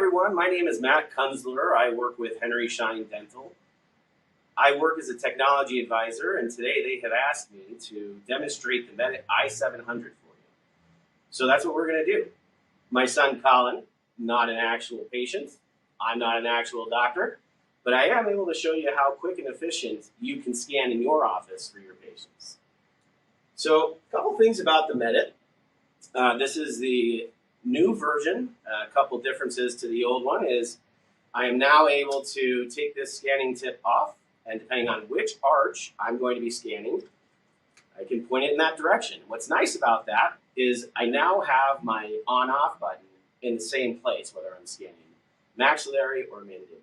everyone. My name is Matt Kunzler. I work with Henry Schein Dental. I work as a technology advisor, and today they have asked me to demonstrate the Medit i700 for you. So that's what we're going to do. My son Colin, not an actual patient. I'm not an actual doctor, but I am able to show you how quick and efficient you can scan in your office for your patients. So a couple things about the Medit. This is the new version. A couple differences to the old one is I am now able to take this scanning tip off, and depending on which arch I'm going to be scanning, I can point it in that direction. What's nice about that is I now have my on-off button in the same place, whether I'm scanning maxillary or mandibular.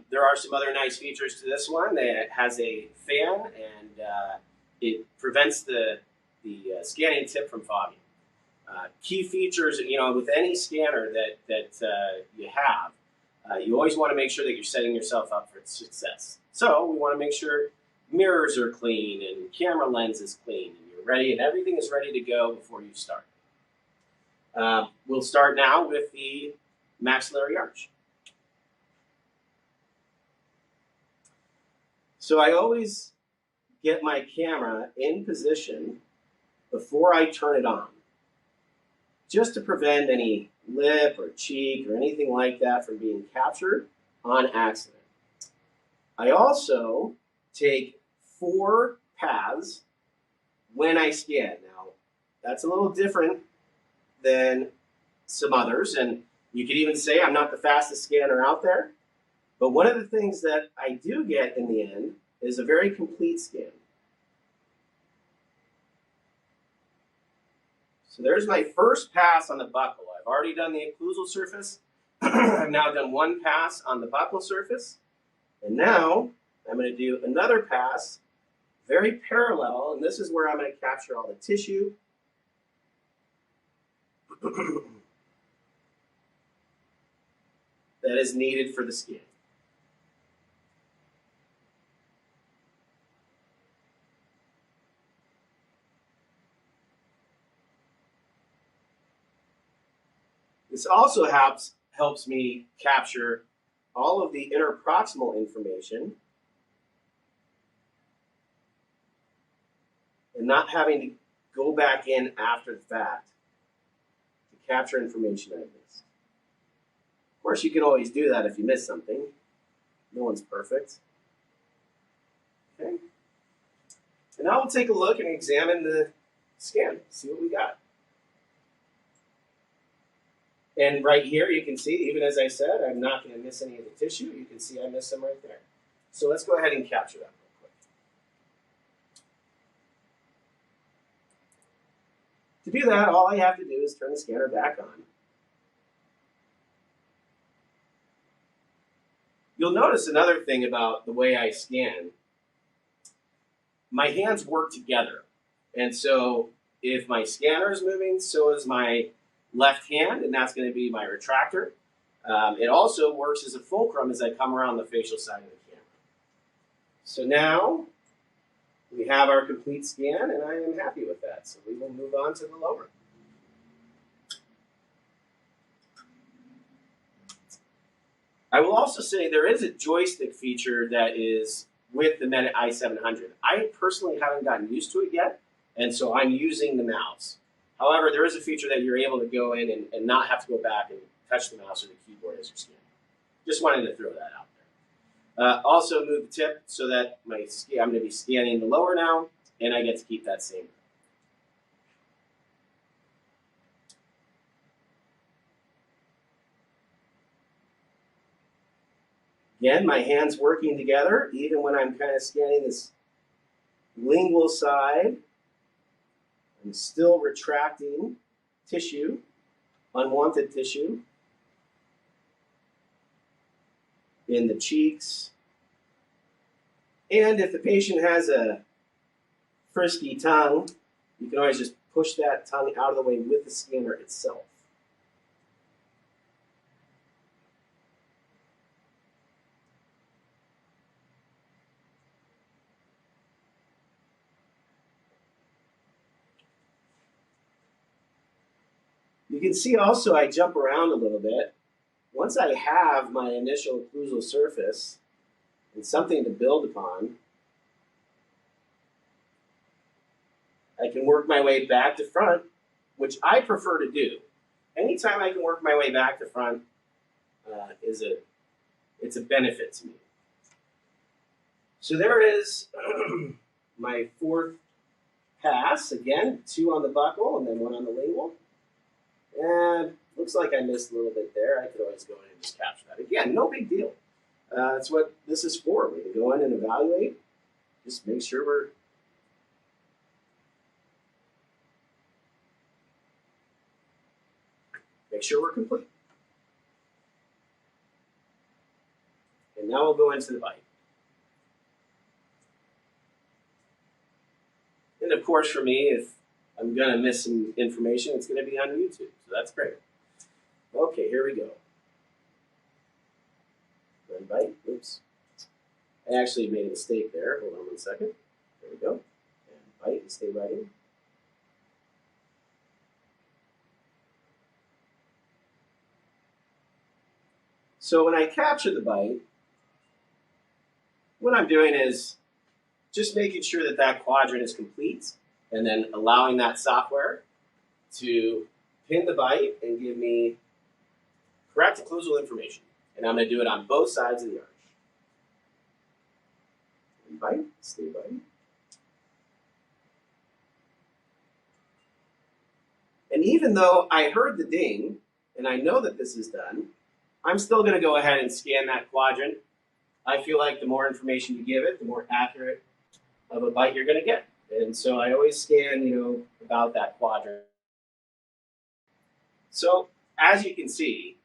There are some other nice features to this one. It has a fan, and it prevents the scanning tip from fogging. Key features, with any scanner that you have, you always want to make sure that you're setting yourself up for success. So we want to make sure mirrors are clean and camera lens is clean and you're ready and everything is ready to go before you start. We'll start now with the maxillary arch. So I always get my camera in position before I turn it on, just to prevent any lip or cheek or anything like that from being captured on accident. I also take 4 paths when I scan. Now, that's a little different than some others, and you could even say I'm not the fastest scanner out there, but one of the things that I do get in the end is a very complete scan. So there's my first pass on the buccal. I've already done the occlusal surface. I've now done 1 pass on the buccal surface. And now I'm going to do another pass, very parallel, and this is where I'm going to capture all the tissue. That is needed for the scan. This also helps me capture all of the interproximal information and not having to go back in after the fact to capture information I missed. Of course, you can always do that if you miss something. No one's perfect. Okay. And now we'll take a look and examine the scan, see what we got. And right here, you can see, even as I said, I'm not going to miss any of the tissue. You can see I missed some right there. So let's go ahead and capture that real quick. To do that, all I have to do is turn the scanner back on. You'll notice another thing about the way I scan. My hands work together. And so if my scanner is moving, so is my left hand, and that's going to be my retractor. It also works as a fulcrum as I come around the facial side of the camera. So now we have our complete scan, and I am happy with that. So we will move on to the lower. I will also say there is a joystick feature that is with the Medit i700. I personally haven't gotten used to it yet, and so I'm using the mouse. However, there is a feature that you're able to go in and not have to go back and touch the mouse or the keyboard as you're scanning. Just wanted to throw that out there. Also move the tip so that I'm going to be scanning the lower now, and I get to keep that same. Again, my hands working together, even when I'm kind of scanning this lingual side. I'm still retracting tissue, unwanted tissue, in the cheeks. And if the patient has a frisky tongue, you can always just push that tongue out of the way with the scanner itself. You can see also I jump around a little bit. Once I have my initial occlusal surface and something to build upon, I can work my way back to front, which I prefer to do. Anytime I can work my way back to front it's a benefit to me. So there is my fourth pass. Again, 2 on the buckle and then 1 on the lingual. And looks like I missed a little bit there. I could always go in and just capture that. Again, no big deal. That's what this is for. We can go in and evaluate. Just make sure we're complete. And now we'll go into the bite. And of course, for me, if I'm going to miss some information, it's going to be on YouTube. So that's great. Okay, here we go. Then bite. Oops. I actually made a mistake there. Hold on 1 second. There we go. And bite and stay biting. So when I capture the bite, what I'm doing is just making sure that that quadrant is complete and then allowing that software to pin the bite and give me correct occlusal information. And I'm going to do it on both sides of the arch. And bite, stay biting. And even though I heard the ding and I know that this is done, I'm still going to go ahead and scan that quadrant. I feel like the more information you give it, the more accurate of a bite you're going to get. And so I always scan, about that quadrant. So as you can see,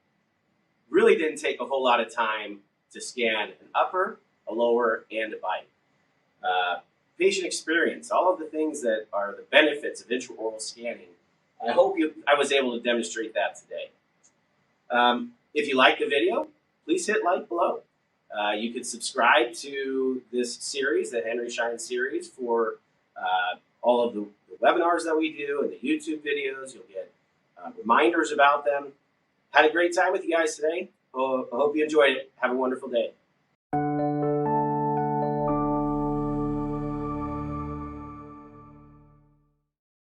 really didn't take a whole lot of time to scan an upper, a lower, and a bite. Patient experience, all of the things that are the benefits of intraoral scanning. I hope I was able to demonstrate that today. If you like the video, please hit like below. You can subscribe to this series, the Henry Schein series, for all of the webinars that we do and the YouTube videos. You'll get reminders about them. Had a great time with you guys today. I hope you enjoyed it. Have a wonderful day.